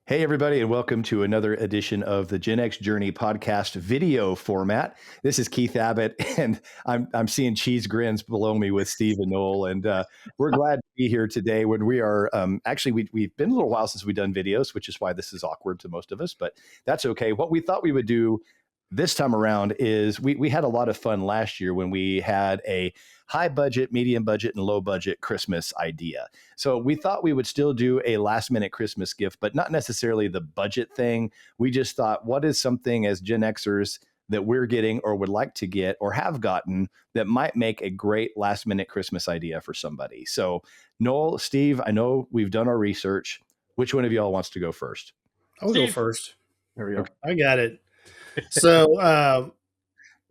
Hey, everybody, and welcome to another edition of the Gen X Journey podcast video format. This is Keith Abbott, and I'm seeing cheese grins below me with Steve and Noel, and we're glad to be here today. When we are actually, we've been a little while since we've done videos, which is why this is awkward to most of us, but that's okay. What we thought we would do this time around is we had a lot of fun last year when we had a high budget, medium budget, and low budget Christmas idea. So we thought we would still do a last minute Christmas gift, but not necessarily the budget thing. We just thought, what is something as Gen Xers that we're getting or would like to get or have gotten that might make a great last minute Christmas idea for somebody? So Noel, Steve, I know we've done our research. Which one of y'all wants to go first? I'll go first. There we go. Okay. I got it. So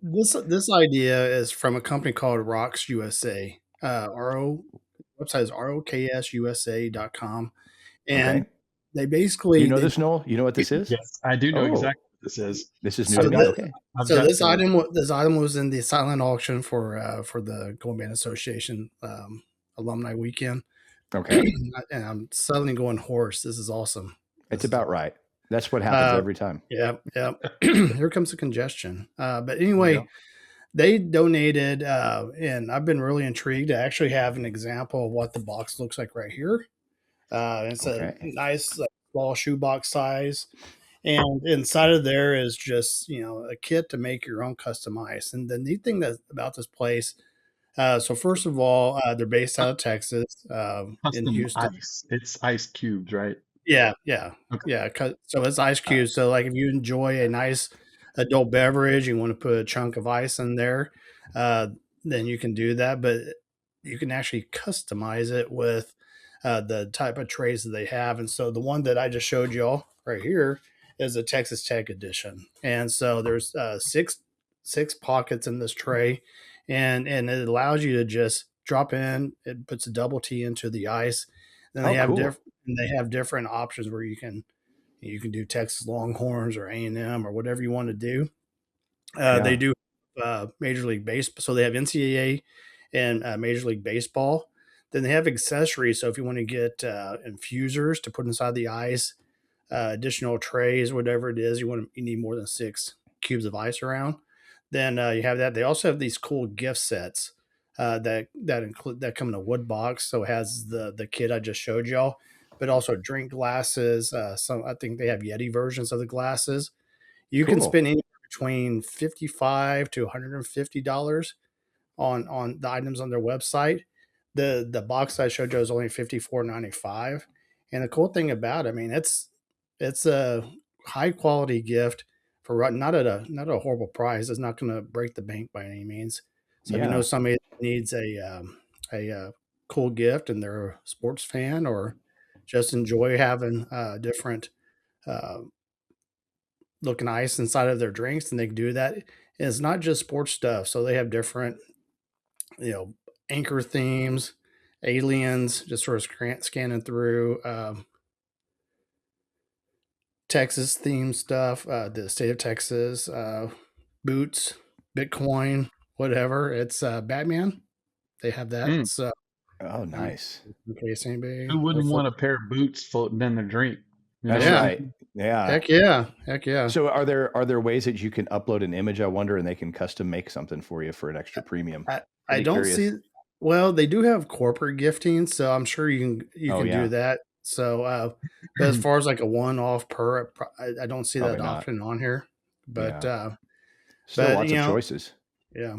this idea is from a company called Roks USA. Website is roksusa.com. And Okay. they basically You know this, Noel? You know what this is? Yes, I do know Oh. exactly what this is. This is new So to me. that- Okay. so this item was in the silent auction for the Gold Band Association alumni weekend. Okay. And I'm suddenly going hoarse. This is awesome. It's about right. That's what happens every time. Yeah. Here comes the congestion. But anyway, they donated, and I've been really intrigued to actually have an example of what the box looks like right here. It's a nice small shoebox size, and inside of there is just a kit to make your own custom ice. And the neat thing about this place, so first of all, they're based out of Texas, in Custom Houston. ice. It's ice cubes, right? Yeah. Okay. Yeah. So it's ice cubes. So like if you enjoy a nice adult beverage, you want to put a chunk of ice in there, then you can do that. But you can actually customize it with the type of trays that they have. And so the one that I just showed y'all right here is a Texas Tech edition. And so there's six pockets in this tray, and it allows you to just drop in. It puts a double T into the ice. Then they have cool. they have different options where you can do Texas Longhorns or A&M or whatever you want to do. They do Major League Baseball, so they have NCAA and Major League Baseball. Then they have accessories, so if you want to get infusers to put inside the ice, additional trays, whatever it is, you need more than 6 cubes of ice around. Then you have that. They also have these cool gift sets that come in a wood box. So it has the kit I just showed y'all, but also drink glasses. I think they have Yeti versions of the glasses. You can spend anywhere between $55 to $150 on the items on their website. The box I showed you is only $54.95. And the cool thing about it, I mean, it's a high quality gift for not at a horrible price. It's not going to break the bank by any means. So if you know somebody that needs a cool gift and they're a sports fan or just enjoy having different looking ice inside of their drinks, and they can do that. And it's not just sports stuff. So they have different, anchor themes, aliens, just sort of scanning through Texas themed stuff, the state of Texas, boots, Bitcoin, whatever. It's Batman. They have that. So, nice. In case anybody who wouldn't want a pair of boots floating in their drink? That's right. Yeah. Heck yeah. So are there ways that you can upload an image, I wonder, and they can custom make something for you for an extra premium? I don't see. Well, they do have corporate gifting, so I'm sure you can do that. So, but as far as like a one-off I don't see that option on here. But still lots of choices. Yeah.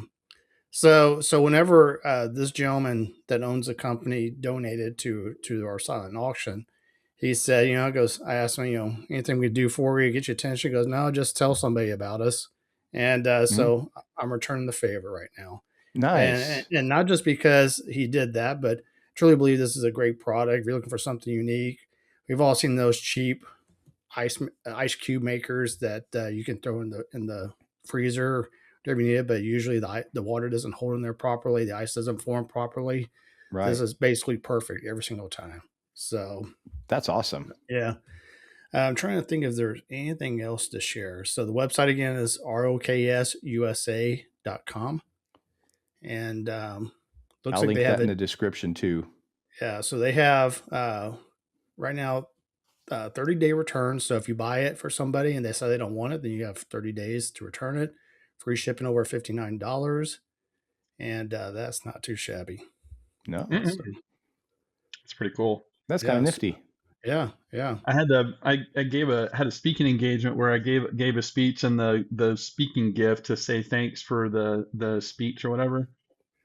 So whenever this gentleman that owns the company donated to our silent auction, he said, I asked him, anything we can do for you, get your attention? He goes, no, just tell somebody about us. And so I'm returning the favor right now. Nice. And not just because he did that, but I truly believe this is a great product. If you're looking for something unique, we've all seen those cheap ice cube makers that you can throw in the freezer, whatever you need, but usually the water doesn't hold in there properly. The ice doesn't form properly. Right. This is basically perfect every single time. So that's awesome. Yeah. I'm trying to think if there's anything else to share. So the website again is roksusa.com. And looks I'll link that in the description too. Yeah. So they have right now 30-day return. So if you buy it for somebody and they say they don't want it, then you have 30 days to return it. Free shipping over $59. And that's not too shabby. No, So, It's pretty cool. that's kind of nifty. Yeah. I had had a speaking engagement where I gave a speech, and the speaking gift to say thanks for the speech or whatever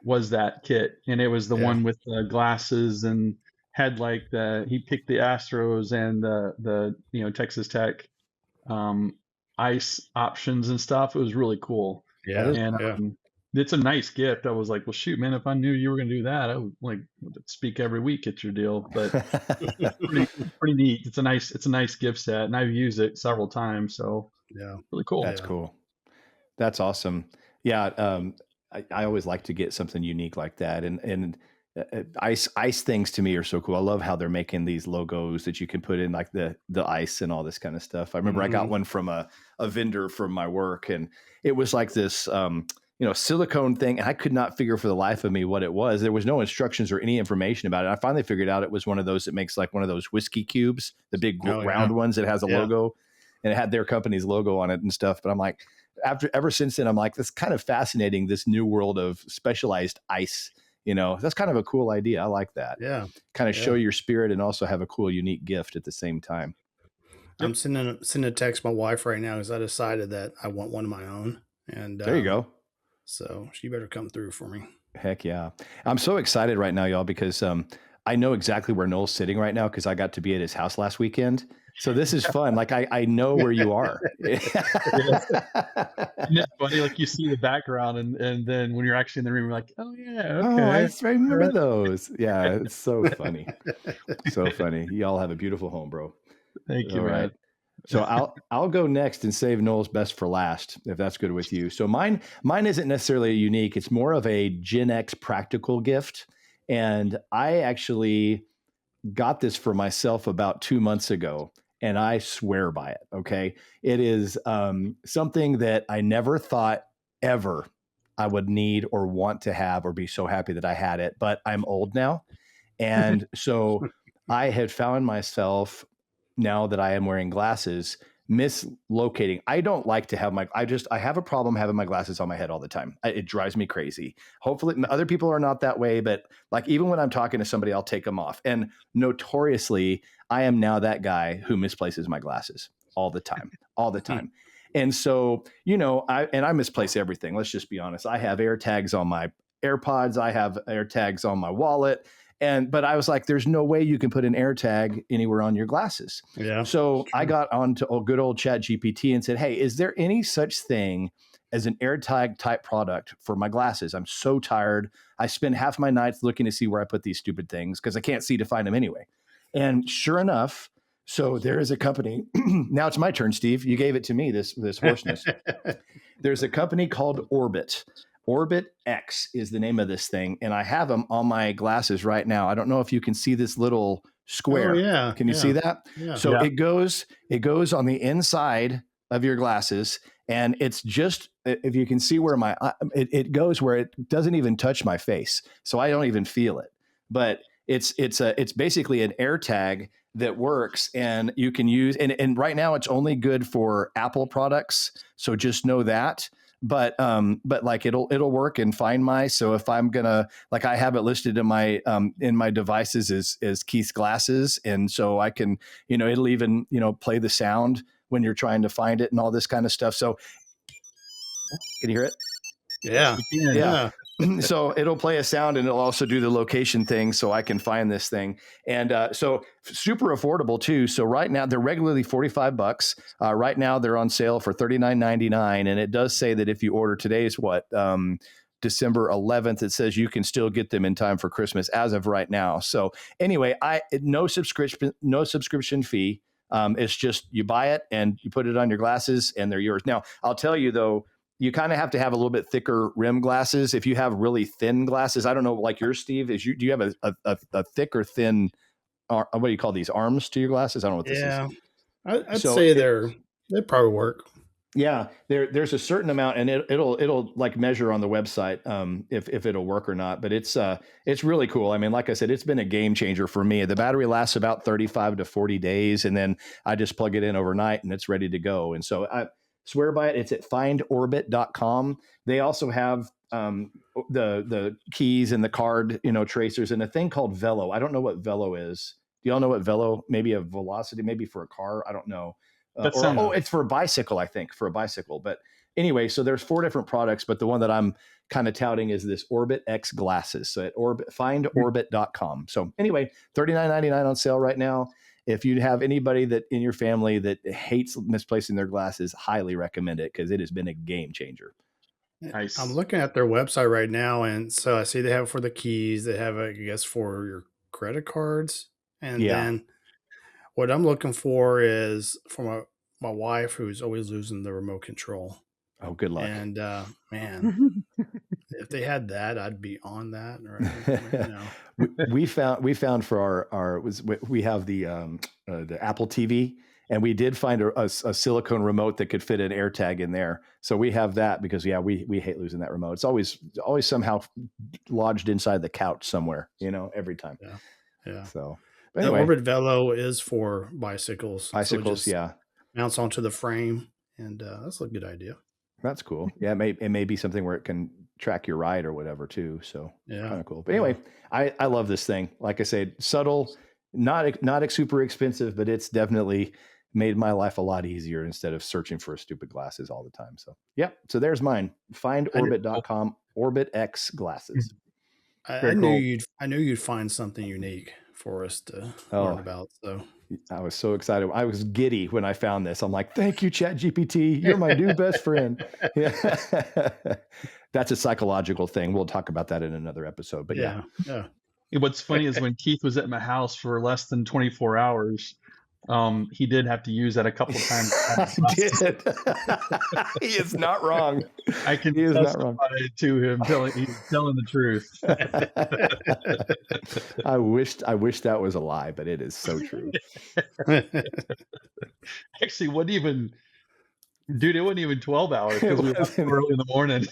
was that kit, and it was the one with the glasses and had like he picked the Astros and the Texas Tech ice options and stuff. It was really cool. Yeah. And it's a nice gift. I was like, well, shoot, man, if I knew you were going to do that, I would like speak every week at your deal. But it's pretty neat. It's a nice gift set, and I've used it several times. So really cool. That's cool. That's awesome. Yeah. I always like to get something unique like that. And ice things to me are so cool. I love how they're making these logos that you can put in like the ice and all this kind of stuff. I remember I got one from a vendor from my work, and it was like this, silicone thing. And I could not figure for the life of me what it was. There was no instructions or any information about it. I finally figured out it was one of those that makes like one of those whiskey cubes, the big round ones that has a logo, and it had their company's logo on it and stuff. But I'm like, ever since then, I'm like, that's kind of fascinating, this new world of specialized ice. That's kind of a cool idea. I like that. Yeah. Kind of show your spirit and also have a cool, unique gift at the same time. I'm sending a text to my wife right now because I decided that I want one of my own. And there you go. So she better come through for me. Heck yeah. I'm so excited right now, y'all, because I know exactly where Noel's sitting right now because I got to be at his house last weekend. So this is fun. Like I know where you are. It's funny, like you see the background, and then when you're actually in the room, you're like, oh yeah, okay. Oh, I remember those. Yeah, it's so funny. So funny. Y'all have a beautiful home, bro. Thank you, All man. right. So I'll go next and save Noel's best for last, if that's good with you. So mine isn't necessarily unique. It's more of a Gen X practical gift. And I actually got this for myself about 2 months ago, and I swear by it. Okay. It is something that I never thought ever I would need or want to have or be so happy that I had it, but I'm old now. And so I had found myself, now that I am wearing glasses, mislocating. I don't like to have I have a problem having my glasses on my head all the time. It drives me crazy. Hopefully other people are not that way, but like even when I'm talking to somebody, I'll take them off. And notoriously, I am now that guy who misplaces my glasses all the time. And so, I misplace everything. Let's just be honest. I have air tags on my AirPods. I have air tags on my wallet. But I was like, there's no way you can put an air tag anywhere on your glasses. Yeah. So I got onto good old Chat GPT and said, hey, is there any such thing as an air tag type product for my glasses? I'm so tired. I spend half my nights looking to see where I put these stupid things because I can't see to find them anyway. And sure enough, so there is a company. Now it's my turn, Steve. You gave it to me, this hoarseness. There's a company called Orbit. Orbit X is the name of this thing, and I have them on my glasses right now. I don't know if you can see this little square. Oh, yeah. Can you see that? Yeah. So it goes on the inside of your glasses, and it's just, if you can see where it goes where it doesn't even touch my face, so I don't even feel it. But it's basically an air tag that works, and you can use, and right now it's only good for Apple products, so just know that. But like it'll work in Find My. So if I'm gonna, like, I have it listed in my devices as Keith's glasses, and so I can, it'll even play the sound when you're trying to find it and all this kind of stuff. So can you hear it? Yeah. So it'll play a sound, and it'll also do the location thing so I can find this thing. And so super affordable too. So right now they're regularly $45. Right now they're on sale for $39.99. And it does say that if you order today's December 11th, it says you can still get them in time for Christmas as of right now. So anyway, no subscription fee. It's just you buy it and you put it on your glasses and they're yours. Now, I'll tell you though, you kind of have to have a little bit thicker rim glasses. If you have really thin glasses, I don't know, like yours, Steve, do you have a thick or thin, what do you call these, arms to your glasses? I don't know what this is. I'd say they probably work. Yeah, there's a certain amount, and it'll like measure on the website if it'll work or not. But it's really cool. I mean, like I said, it's been a game changer for me. The battery lasts about 35 to 40 days, and then I just plug it in overnight, and it's ready to go. And so I swear by it. It's at findorbit.com. They also have the keys and the card tracers and a thing called Velo. I don't know what Velo is. Do y'all know what Velo? Maybe a velocity, maybe for a car. I don't know. That sounds It's for a bicycle, I think, for a bicycle. But anyway, so there's 4 different products, but the one that I'm kind of touting is this Orbit X glasses. So at findorbit.com. So anyway, $39.99 on sale right now. If you have anybody that in your family that hates misplacing their glasses, highly recommend it because it has been a game changer. nice. I'm looking at their website right now, and so I see they have it for the keys. They have it, I guess, for your credit cards, and Yeah. then what I'm looking for is for my wife, who's always losing the remote control. Oh, good luck. And man, if they had that, I'd be on that right now. we found for we have the Apple TV, and we did find a silicone remote that could fit an AirTag in there. So we have that because we hate losing that remote. It's always somehow lodged inside the couch somewhere, every time. Yeah. So the anyway, Orbit Velo is for bicycles. Bicycles, so mounts onto the frame, and that's a good idea. That's cool. Yeah, it may be something where it can track your ride or whatever too. So kind of cool. But anyway, I love this thing. Like I said, subtle, not super expensive, but it's definitely made my life a lot easier instead of searching for stupid glasses all the time. So so there's mine. Findorbit.com, Orbit X glasses. I knew you'd find something unique for us to learn about. So I was so excited. I was giddy when I found this. I'm like, thank you, ChatGPT. You're my new best friend. Yeah. That's a psychological thing. We'll talk about that in another episode. But yeah. What's funny is when Keith was at my house for less than 24 hours, he did have to use that a couple of times. He did. He is not wrong. I can testify to him he's telling the truth. I wish that was a lie, but it is so true. Actually, it wasn't even 12 hours because we were early in the morning.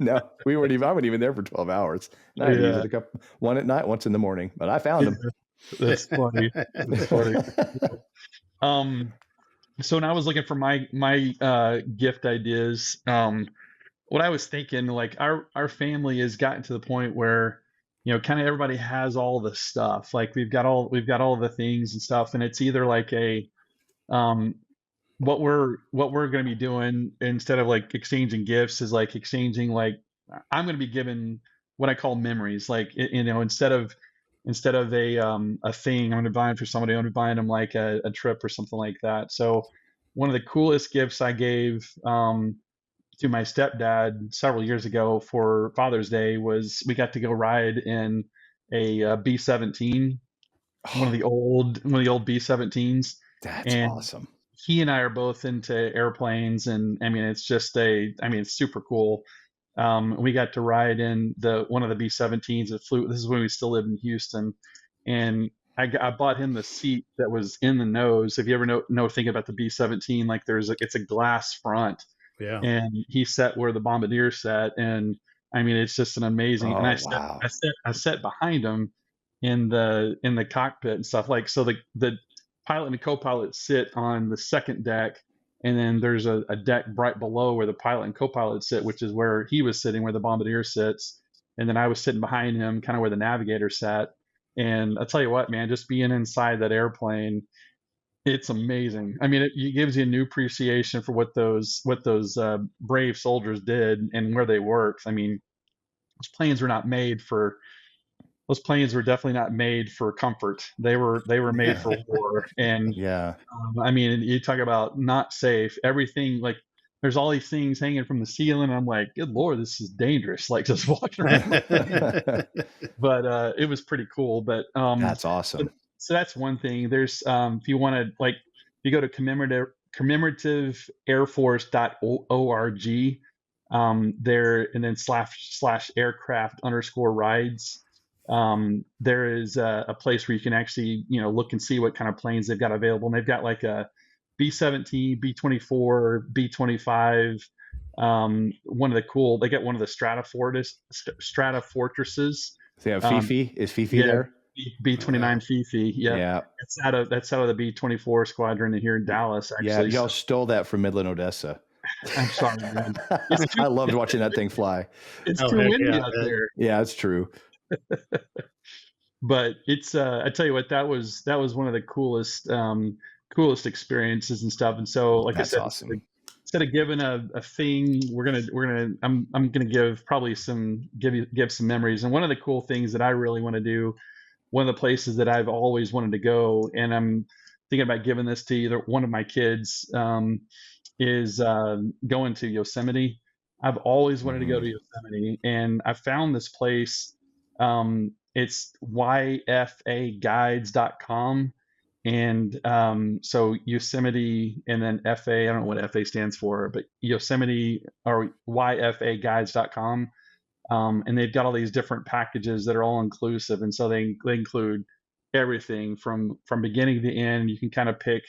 No, we weren't even. I wasn't even there for 12 hours. I had to use it one at night, once in the morning. But I found them. That's funny. So when I was looking for my gift ideas, what I was thinking, like our family has gotten to the point where, kind of everybody has all the stuff. Like we've got all the things and stuff, and it's either like what we're going to be doing instead of like exchanging gifts is like exchanging, like I'm going to be given what I call memories. Like instead of a thing I'm going to be buying for somebody, I'm going to be buying them like a trip or something like that. So one of the coolest gifts I gave to my stepdad several years ago for Father's Day was we got to go ride in a B-17, one of the old B-17s. That's awesome. He and I are both into airplanes, and I mean it's super cool. We got to ride in one of the B-17s that flew. This is when we still lived in Houston, and I bought him the seat that was in the nose. If you ever know think about the B-17, like it's a glass front, and he sat where the bombardier sat, and I mean it's just an amazing. And I sat behind him in the cockpit and stuff. Like so, the pilot and the co-pilot sit on the second deck. And then there's a deck right below where the pilot and co-pilot sit, which is where he was sitting, where the bombardier sits. And then I was sitting behind him, kind of where the navigator sat. And I'll tell you what, man, just being inside that airplane, it's amazing. I mean, it gives you a new appreciation for what those brave soldiers did and where they worked. I mean, those planes were definitely not made for comfort. They were made for war. And I mean, you talk about not safe. Everything, like there's all these things hanging from the ceiling. I'm like, good Lord, this is dangerous. Like just walking around. But it was pretty cool. But that's awesome. So that's one thing. There's if you want to like, you go to commemorativeairforce.org there, and then /aircraft_rides. There is a place where you can actually, look and see what kind of planes they've got available. And they've got like a B17, B24, B25. One of the cool, they get one of the Strata Fortresses. So yeah, Fifi is Fifi Yeah, there. B29 Fifi. Yep. Yeah. That's out of the B24 squadron here in Dallas, Yeah, actually. y'all stole that from Midland, Odessa. I'm sorry, man. I loved watching that thing fly. It's too windy out man. there. Yeah, it's true. But it's I tell you what, that was one of the coolest experiences and stuff. And so, like That's I said, awesome. instead of giving a thing, I'm gonna give probably give some memories. And one of the cool things that I really want to do, one of the places that I've always wanted to go, and I'm thinking about giving this to either one of my kids, is going to Yosemite. I've always wanted to go to Yosemite, and I found this place. It's yfaguides.com. And so Yosemite and then FA, I don't know what FA stands for, but Yosemite or yfaguides.com. And they've got all these different packages that are all inclusive. And so they include everything from beginning to end. You can kind of pick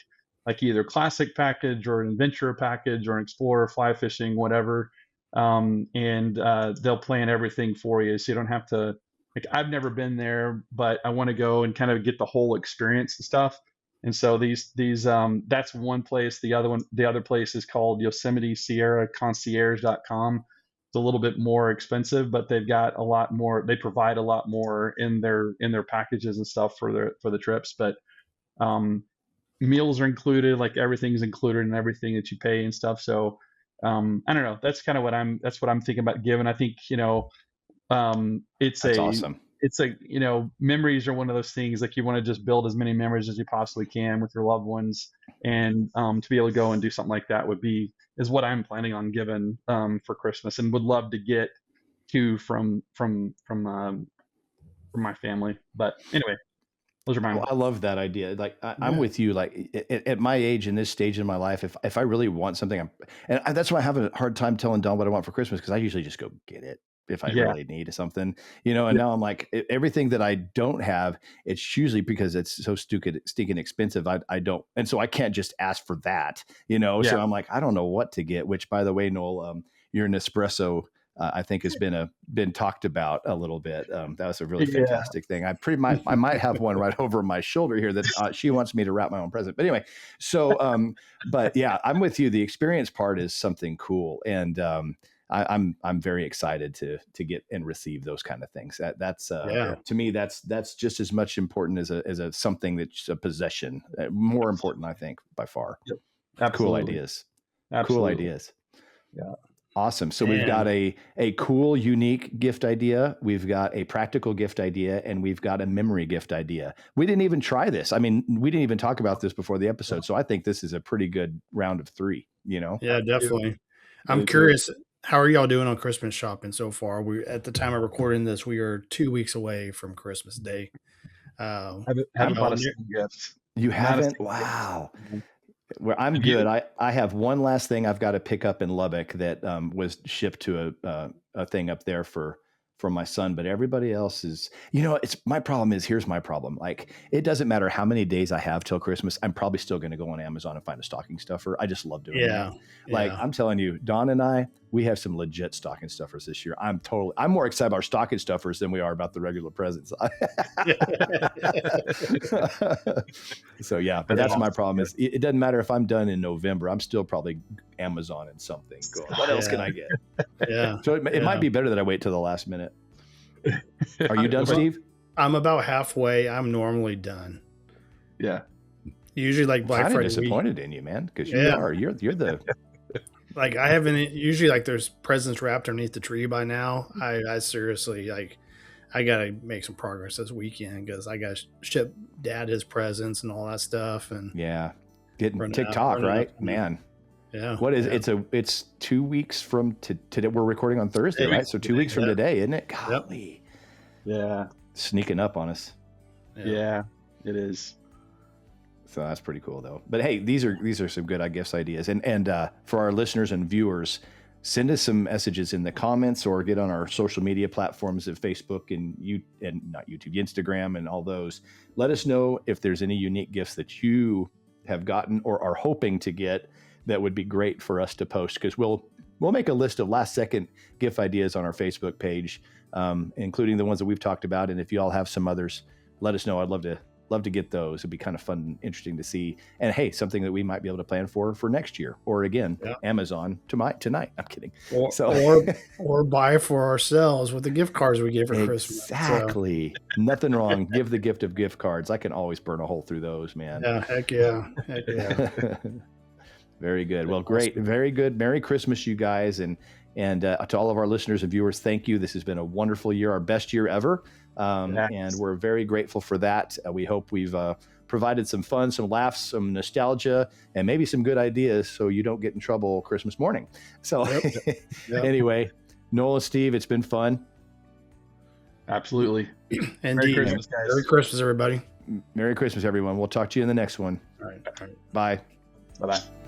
like either classic package or an adventure package or an explorer, fly fishing, whatever. And they'll plan everything for you. So you don't have to, like, I've never been there, but I want to go and kind of get the whole experience and stuff. And so these that's one place. The other place is called Yosemite Sierra Concierge.com. It's a little bit more expensive, but they've got a lot more. They provide a lot more in their packages and stuff for the trips. But meals are included, like everything's included in everything that you pay and stuff. So I don't know. That's kind of what I'm thinking about giving. I think, That's awesome. It's like, memories are one of those things, like you want to just build as many memories as you possibly can with your loved ones. And to be able to go and do something like that is what I'm planning on giving for Christmas, and would love to get to from my family. But anyway, those are mine. Well, I love that idea. Like I'm with you. Like at my age, in this stage in my life, if I really want something, that's why I have a hard time telling Don what I want for Christmas, because I usually just go get it if I really need something, and now I'm like, everything that I don't have, it's usually because it's so stinking expensive. I don't, and so I can't just ask for that, so I'm like, I don't know what to get, which, by the way, Noel, your Nespresso, I think has been talked about a little bit. That was a really fantastic thing. I might have one right over my shoulder here that she wants me to wrap my own present. But anyway, so but yeah, I'm with you. The experience part is something cool, and I'm very excited to get and receive those kind of things. That's to me, that's just as much important as a something that's a possession. More important, I think, by far. Yep. Cool ideas. Absolutely. Cool ideas. Yeah. Awesome. So we've got a cool, unique gift idea. We've got a practical gift idea, and we've got a memory gift idea. We didn't even try this. I mean, we didn't even talk about this before the episode. So I think this is a pretty good round of 3, Yeah, definitely. I'm curious, how are y'all doing on Christmas shopping so far? We, at the time of recording this, we are 2 weeks away from Christmas Day. Haven't bought a single gift. You haven't? Wow. Well, I'm good. I have one last thing I've got to pick up in Lubbock that was shipped to a thing up there for my son, but everybody else is, it's my problem is, here's my problem. Like, it doesn't matter how many days I have till Christmas. I'm probably still going to go on Amazon and find a stocking stuffer. I just love doing that. Like, I'm telling you, Don and I, we have some legit stocking stuffers this year. I'm more excited about our stocking stuffers than we are about the regular presents. So yeah, but that's my problem is it doesn't matter if I'm done in November. I'm still probably Amazon and something. Going, what else can I get? Yeah. So it might be better that I wait till the last minute. Are you done, Steve? I'm about halfway. I'm normally done. Yeah. Usually, like Black Friday. I'm disappointed in you, man, because you're the. Like, I haven't usually, like, there's presents wrapped underneath the tree by now. I seriously, like, I gotta make some progress this weekend, because I gotta ship Dad his presents and all that stuff. And getting TikTok right, man. Yeah. What is it's 2 weeks from today. We're recording on Thursday, right? So 2 weeks from today, isn't it? Golly. Yeah. Sneaking up on us. Yeah, it is. So that's pretty cool, though. But hey, these are some good, I guess, ideas. And for our listeners and viewers, send us some messages in the comments, or get on our social media platforms at Facebook and not YouTube, Instagram, and all those. Let us know if there's any unique gifts that you have gotten or are hoping to get that would be great for us to post, because we'll make a list of last second gift ideas on our Facebook page, including the ones that we've talked about. And if you all have some others, let us know. I'd love to get those. It'd be kind of fun and interesting to see. And hey, something that we might be able to plan for next year, or again, Amazon tonight. I'm kidding. Or buy for ourselves with the gift cards we give for Christmas. Exactly. So. Nothing wrong. Give the gift of gift cards. I can always burn a hole through those, man. Yeah. Heck yeah. Very good. Well, great. Very good. Merry Christmas, you guys. And to all of our listeners and viewers, thank you. This has been a wonderful year, our best year ever. And we're very grateful for that. We hope we've provided some fun, some laughs, some nostalgia, and maybe some good ideas so you don't get in trouble Christmas morning. So anyway, Noel and Steve, it's been fun. Absolutely. Indeed. Merry Christmas, guys. Merry Christmas, everybody. Merry Christmas, everyone. We'll talk to you in the next one. All right. Bye. Bye-bye.